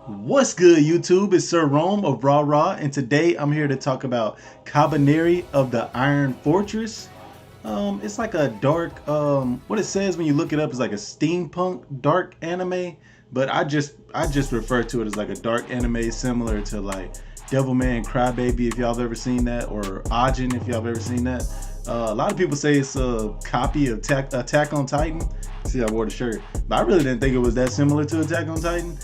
What's good, YouTube? It's Sir Rome of Raw Raw, and today I'm here to talk about Kabaneri of the Iron Fortress. It's like a dark, what it says when you look it up is like a steampunk dark anime, but I just refer to it as like a dark anime similar to like Devilman Crybaby if y'all have ever seen that, or Ajin if y'all have ever seen that. A lot of people say it's a copy of Attack on Titan. See, I wore the shirt, but I really didn't think it was that similar to Attack on Titan.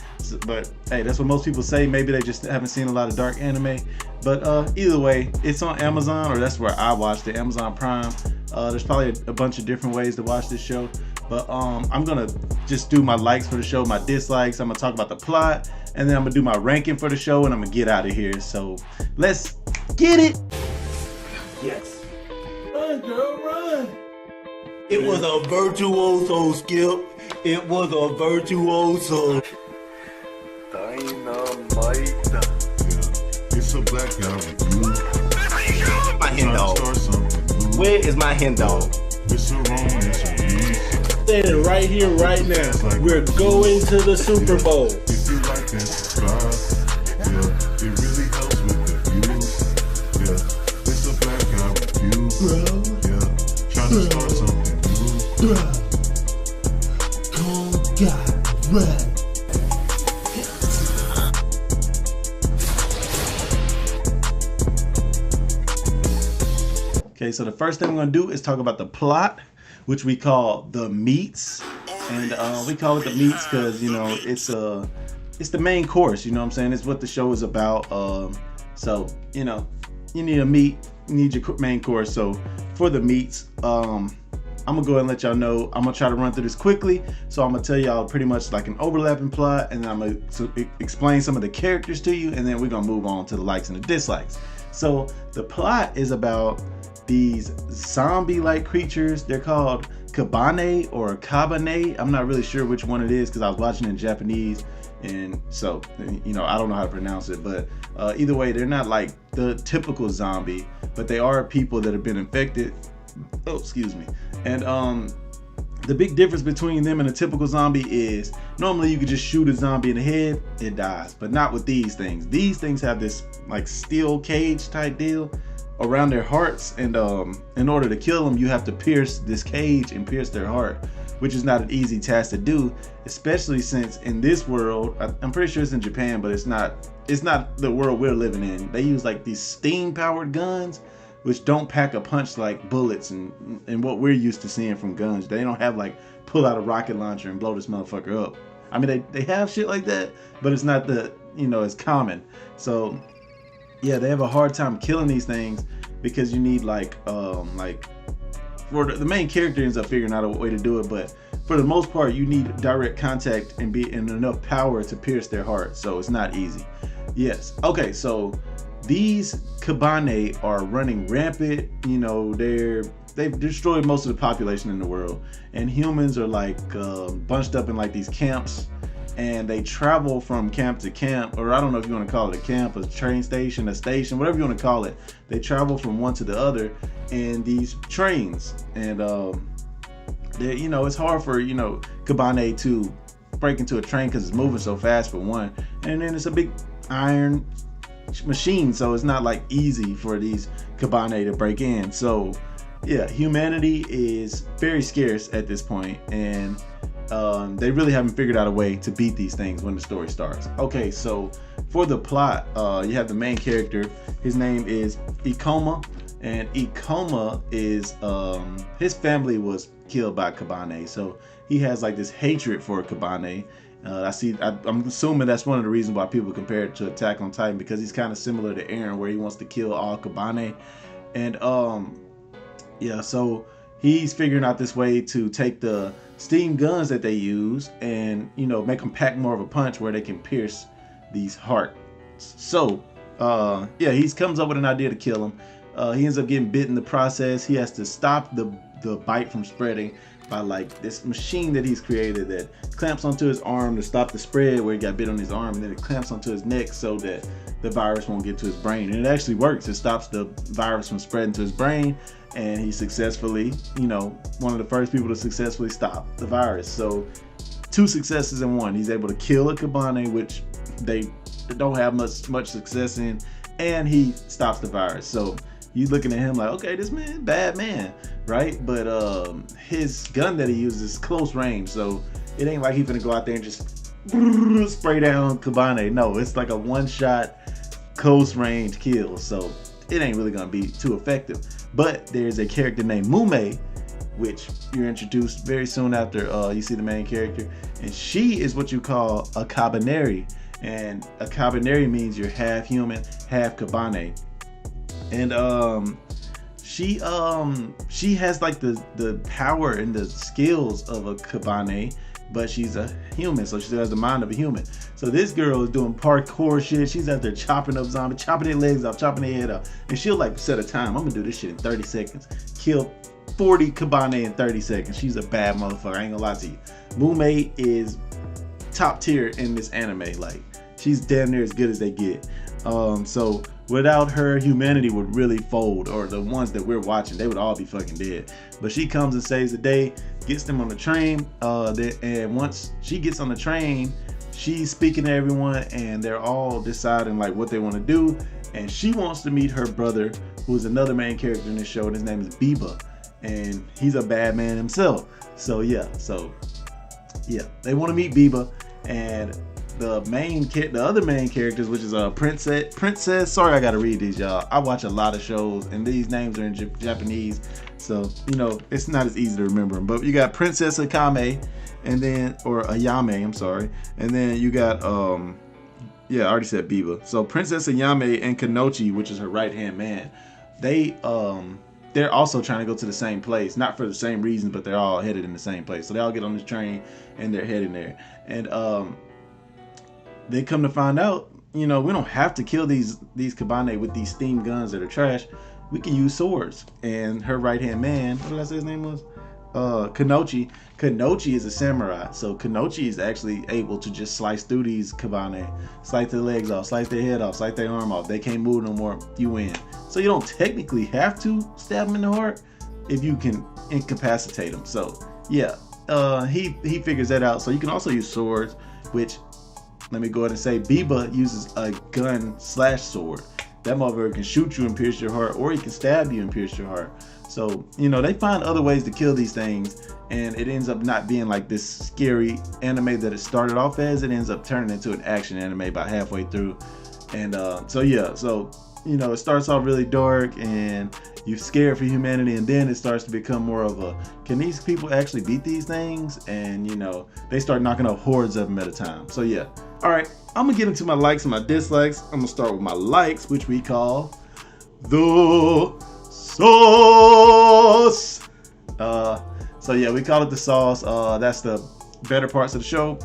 But hey, that's what most people say. Maybe they just haven't seen a lot of dark anime. But either way, it's on Amazon, or that's where I watched it, Amazon Prime. There's probably a bunch of different ways to watch this show. But I'm gonna just do my likes for the show, my dislikes. I'm gonna talk about the plot, and then I'm gonna do my ranking for the show, and I'm gonna get out of here. So let's get it. Yes. Run, girl, run. It was a virtuoso, Skip. It was a virtuoso. Dynamite. It's a black guy with you. My hen dog. Where is my hen dog? It's a wrong, it's a beast. Standing right here, right now. We're going to the Super Bowl. If you like that, subscribe. Yeah, it really helps with the views. Yeah, it's a black guy with you. Yeah, trying to start something new. Cold God, red. Okay, so the first thing we're gonna do is talk about the plot, which we call the meats, and we call it the meats because it's the main course. You know what I'm saying? It's what the show is about. So you need a meat, you need your main course. So for the meats, I'm gonna go ahead and let y'all know. I'm gonna try to run through this quickly. So I'm gonna tell y'all pretty much like an overlapping plot, and then I'm gonna explain some of the characters to you, and then we're gonna move on to the likes and the dislikes. So the plot is about these zombie-like creatures. They're called Kabane or Kabane. I'm not really sure which one it is because I was watching in Japanese, and so I don't know how to pronounce it. But either way, they're not like the typical zombie, but they are people that have been infected. Oh, excuse me. And the big difference between them and a typical zombie is normally you could just shoot a zombie in the head, it dies, but not with these things. These things have this like steel cage type deal around their hearts, and in order to kill them you have to pierce this cage and pierce their heart, which is not an easy task to do, especially since in this world, I'm pretty sure it's in Japan, but it's not the world we're living in. They use like these steam powered guns which don't pack a punch like bullets and what we're used to seeing from guns. They don't have like pull out a rocket launcher and blow this motherfucker up. I mean, they have shit like that, but it's not as common. So yeah, they have a hard time killing these things because you need like for the main character ends up figuring out a way to do it, but for the most part you need direct contact and enough power to pierce their heart. So it's not easy. Yes. Okay, so these Kabane are running rampant. They've destroyed most of the population in the world, and humans are like bunched up in like these camps, and they travel from camp to camp, or I don't know if you want to call it a camp, a train station, a station, whatever you want to call it. They travel from one to the other in these trains, and it's hard for Kabane to break into a train because it's moving so fast for one, and then it's a big iron machine, so it's not like easy for these Kabane to break in. So yeah, humanity is very scarce at this point, and they really haven't figured out a way to beat these things when the story starts. Okay, so for the plot, you have the main character. His name is Ikoma, and Ikoma is his family was killed by Kabane, so he has like this hatred for Kabane. I'm assuming that's one of the reasons why people compare it to Attack on Titan, because he's kind of similar to Eren, where he wants to kill all Kabane. And yeah, so he's figuring out this way to take the steam guns that they use and make them pack more of a punch where they can pierce these hearts. So yeah, he comes up with an idea to kill him. He ends up getting bit in the process. He has to stop the bite from spreading by like this machine that he's created that clamps onto his arm to stop the spread where he got bit on his arm, and then it clamps onto his neck so that the virus won't get to his brain. And it actually works. It stops the virus from spreading to his brain, and he successfully, one of the first people to successfully stop the virus. So 2 successes in one. He's able to kill a Kabane, which they don't have much success in, and he stops the virus. So you looking at him like, okay, this man, bad man, right? But his gun that he uses is close range, so it ain't like he's gonna go out there and just spray down Kabaneri. No, it's like a one-shot, close range kill, so it ain't really gonna be too effective. But there's a character named Mume, which you're introduced very soon after you see the main character, and she is what you call a Kabaneri, and a Kabaneri means you're half human, half Kabane. And she has like the power and the skills of a Kabane, but she's a human, so she still has the mind of a human. So this girl is doing parkour shit. She's out there chopping up zombies, chopping their legs off, chopping their head off, and she'll like set a time. I'm gonna do this shit in 30 seconds. Kill 40 Kabane in 30 seconds. She's a bad motherfucker. I ain't gonna lie to you. Mume is top tier in this anime. Like, she's damn near as good as they get. So without her, humanity would really fold, or the ones that we're watching, they would all be fucking dead. But she comes and saves the day, gets them on the train, and once she gets on the train, she's speaking to everyone, and they're all deciding like what they want to do. And she wants to meet her brother, who's another main character in the show, and his name is Biba, and he's a bad man himself. So yeah, they want to meet Biba, and the other main characters, which is a princess. Sorry, I gotta read these, y'all. I watch a lot of shows, and these names are in Japanese, so it's not as easy to remember them. But you got Princess Akame, and then Ayame. I'm sorry, and then you got I already said Biba. So Princess Ayame and Kanochi, which is her right hand man, they're also trying to go to the same place, not for the same reasons, but they're all headed in the same place. So they all get on this train and they're heading there, and they come to find out, we don't have to kill these Kabane with these steam guns that are trash. We can use swords. And her right hand man, what did I say his name was? Kanochi. Kanochi is a samurai, so Kanochi is actually able to just slice through these Kabane, slice their legs off, slice their head off, slice their arm off. They can't move no more. You win. So you don't technically have to stab them in the heart if you can incapacitate them. So yeah, he figures that out. So you can also use swords, which, let me go ahead and say, Biba uses a gun / sword. That motherfucker can shoot you and pierce your heart, or he can stab you and pierce your heart. So, they find other ways to kill these things, and it ends up not being like this scary anime that it started off as. It ends up turning into an action anime about halfway through. And it starts off really dark, and you're scared for humanity, and then it starts to become more of a, can these people actually beat these things? And, they start knocking up hordes of them at a time. So yeah. All right, I'm gonna get into my likes and my dislikes. I'm gonna start with my likes, which we call the sauce. So yeah, we call it the sauce. That's the better parts of the show.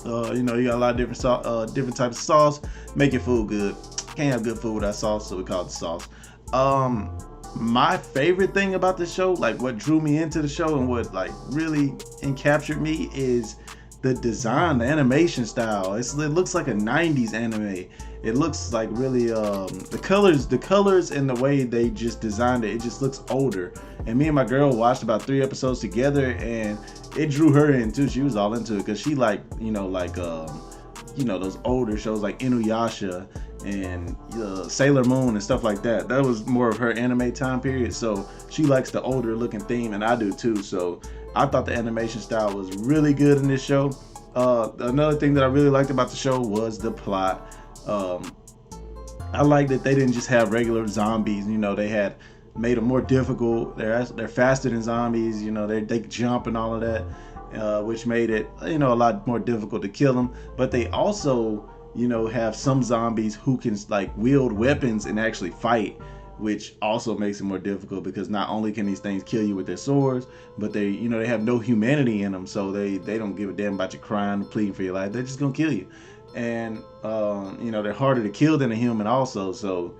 You got a lot of different types of sauce. Make your food good. Can't have good food without sauce, so we call it the sauce. My favorite thing about the show, like what drew me into the show and what like really captured me, is the design, the animation style. It looks like a 90s anime. It looks like really the colors and the way they just designed it just looks older. And me and my girl watched about 3 episodes together, and it drew her in too. She was all into it because she those older shows like Inuyasha and Sailor Moon and stuff like that. That was more of her anime time period, so she likes the older looking theme, and I do too. So I thought the animation style was really good in this show. Another thing that I really liked about the show was the plot. I like that they didn't just have regular zombies. They had made them more difficult. They're faster than zombies. They jump and all of that, which made it a lot more difficult to kill them. But they also have some zombies who can like wield weapons and actually fight, which also makes it more difficult because not only can these things kill you with their swords, but they have no humanity in them, so they don't give a damn about you crying, pleading for your life. They're just gonna kill you. And they're harder to kill than a human also, so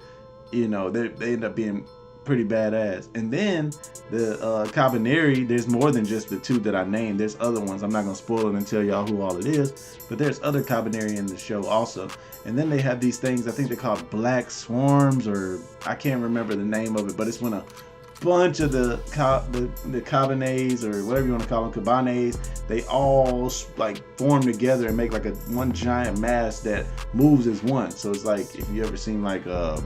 they end up being pretty badass. And then the Kabaneri, there's more than just the 2 that I named. There's other ones. I'm not gonna spoil it and tell y'all who all it is, but there's other Kabaneri in the show also. And then they have these things, I think they're called black swarms, or I can't remember the name of it, but it's when a bunch of the Kabaneris, or whatever you want to call them, Kabanes. They all like form together and make like a one giant mass that moves as one. So it's like, if you ever seen like I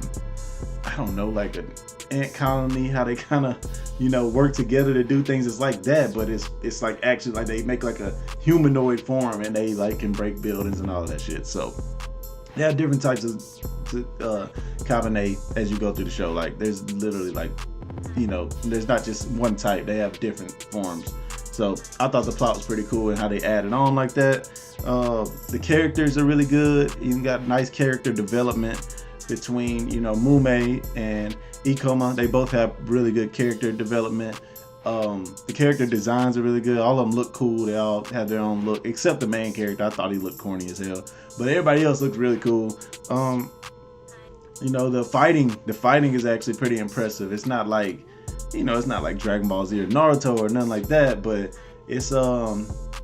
don't know, like an ant colony, how they kind of, you know, work together to do things. It's like that, but it's like actually like they make like a humanoid form, and they like can break buildings and all of that shit. So they have different types of Kabaneri as you go through the show. Like there's literally like, you know, there's not just one type. They have different forms. So I thought the plot was pretty cool and how they added on like that. The characters are really good. You got nice character development between, you know, Mume and Ikoma. They both have really good character development. The character designs are really good. All of them look cool. They all have their own look, except the main character. I thought he looked corny as hell, but everybody else looks really cool. You know, the fighting is actually pretty impressive. It's not like, you know, it's not like Dragon Ball Z or Naruto or nothing like that, but it's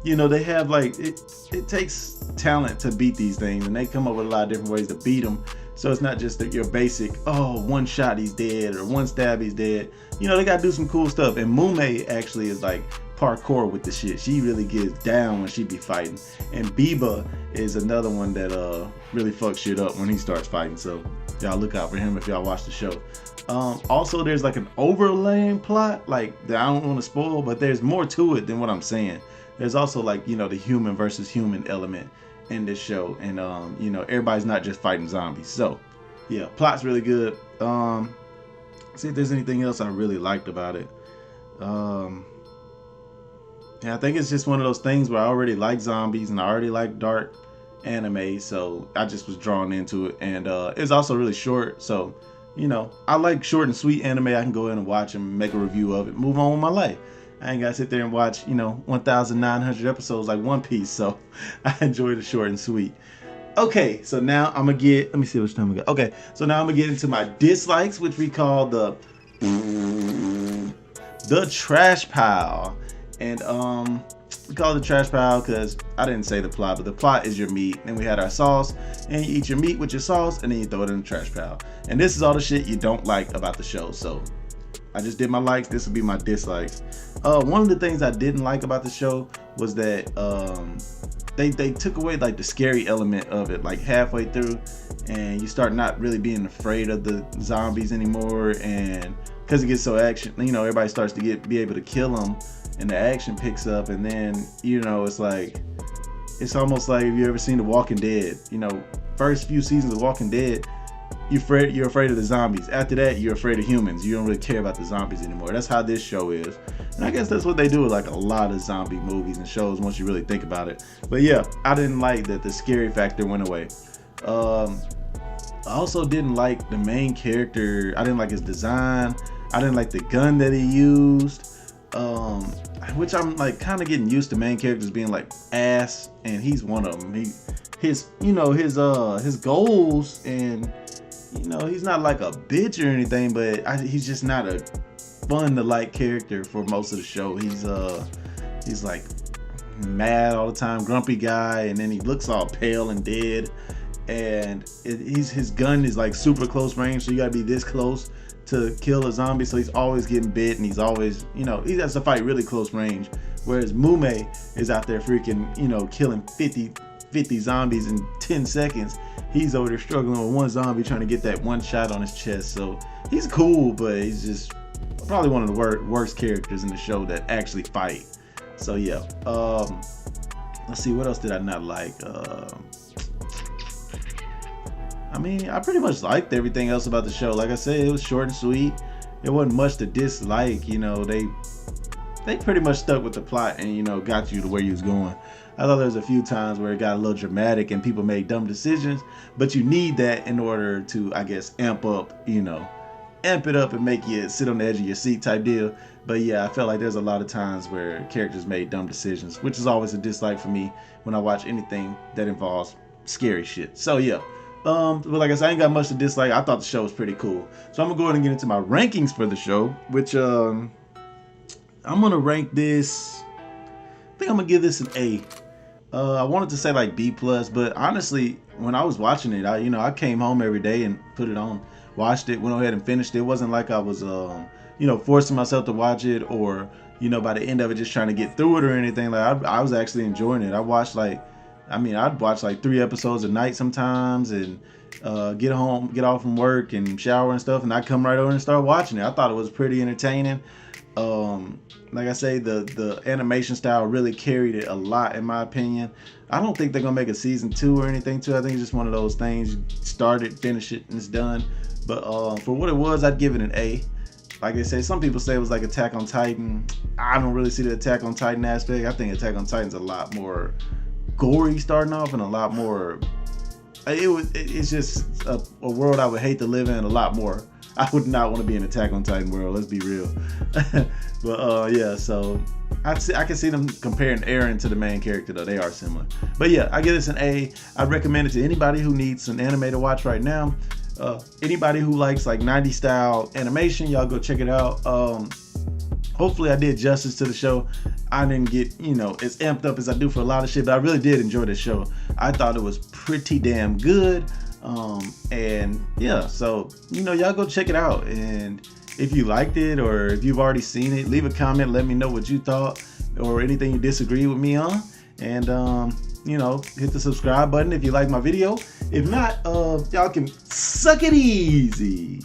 you know, they have like, it takes talent to beat these things, and they come up with a lot of different ways to beat them. So it's not just that your basic, oh, one shot he's dead, or one stab he's dead. You know, they gotta do some cool stuff. And Mume actually is like parkour with the shit. She really gets down when she be fighting. And Biba is another one that really fucks shit up when he starts fighting. So y'all look out for him if y'all watch the show. Also, there's like an overlaying plot, like that I don't want to spoil, but there's more to it than what I'm saying. There's also like, you know, the human versus human element in this show, and you know, everybody's not just fighting zombies. So yeah, plot's really good. See if there's anything else I really liked about it. Yeah, I think it's just one of those things where I already like zombies and I already like dark anime, so I just was drawn into it. And it's also really short, so you know, I like short and sweet anime. I can go in and watch and make a review of it, move on with my life. I ain't gotta sit there and watch, you know, 1,900 episodes like One Piece. So I enjoy the short and sweet. Okay, so now I'm gonna get, let me see which time we got. Okay, so now I'm gonna get into my dislikes, which we call the trash pile. And we call it the trash pile because I didn't say the plot, but the plot is your meat. Then we had our sauce, and you eat your meat with your sauce, and then you throw it in the trash pile. And this is all the shit you don't like about the show. So I just did my likes. This will be my dislikes. One of the things I didn't like about the show was that they took away like the scary element of it, like halfway through, and you start not really being afraid of the zombies anymore. And because it gets so action, you know, everybody starts to be able to kill them, and the action picks up. And then, you know, it's like, it's almost like, if you ever seen The Walking Dead, you know, first few seasons of Walking Dead, you're afraid of the zombies. After that, you're afraid of humans. You don't really care about the zombies anymore. That's how this show is. And I guess that's what they do with like a lot of zombie movies and shows once you really think about it. But yeah, I didn't like that the scary factor went away. I also didn't like the main character. I didn't like his design. I didn't like the gun that he used. Which I'm like kind of getting used to main characters being like ass, and he's one of them. His goals, and you know, he's not like a bitch or anything, but he's just not a fun to like character for most of the show. He's like mad all the time, grumpy guy, and then he looks all pale and dead. And his gun is like super close range, so you gotta be this close to kill a zombie. So he's always getting bit, and he's always, you know, he has to fight really close range. Whereas Mume is out there freaking, you know, killing 50 zombies in 10 seconds. He's over there struggling with one zombie trying to get that one shot on his chest. So he's cool, but he's just probably one of the worst characters in the show that actually fight. So yeah, let's see, what else did I not like? I mean, I pretty much liked everything else about the show. Like I said, it was short and sweet. There wasn't much to dislike. You know, they pretty much stuck with the plot and, you know, got you to where you was going. I thought there was a few times where it got a little dramatic and people made dumb decisions, but you need that in order to, I guess, amp it up and make you sit on the edge of your seat type deal. But yeah, I felt like there's a lot of times where characters made dumb decisions, which is always a dislike for me when I watch anything that involves scary shit. So yeah, but like I said, I ain't got much to dislike. I thought the show was pretty cool. So I'm gonna go ahead and get into my rankings for the show, which I'm gonna rank this, I think I'm gonna give this an A. I wanted to say like B+, but honestly, when I was watching it, I came home every day and put it on, watched it, went ahead and finished it. It wasn't like I was forcing myself to watch it, or by the end of it just trying to get through it or anything. Like I was actually enjoying it. I'd watch like 3 episodes a night sometimes, and get off from work and shower and stuff, and I'd come right over and start watching it. I thought it was pretty entertaining. Like I say, the animation style really carried it a lot, in my opinion. I don't think they're gonna make a season 2 or anything too. I think it's just one of those things. You start it, finish it, and it's done. But for what it was, I'd give it an A. Like I say, some people say it was like Attack on Titan. I don't really see the Attack on Titan aspect. I think Attack on Titan's a lot more gory starting off, and a lot more. It's just a world I would hate to live in a lot more. I would not want to be in Attack on Titan world. Let's be real. But yeah, so I can see them comparing Eren to the main character, though. They are similar. But yeah, I give this an A. I recommend it to anybody who needs an anime to watch right now. Anybody who likes like 90s style animation, y'all go check it out. Hopefully I did justice to the show. I didn't get, as amped up as I do for a lot of shit, but I really did enjoy the show. I thought it was pretty damn good. And yeah, so, y'all go check it out. And if you liked it, or if you've already seen it, leave a comment, let me know what you thought, or anything you disagree with me on. And, hit the subscribe button if you like my video. If not, y'all can suck it easy.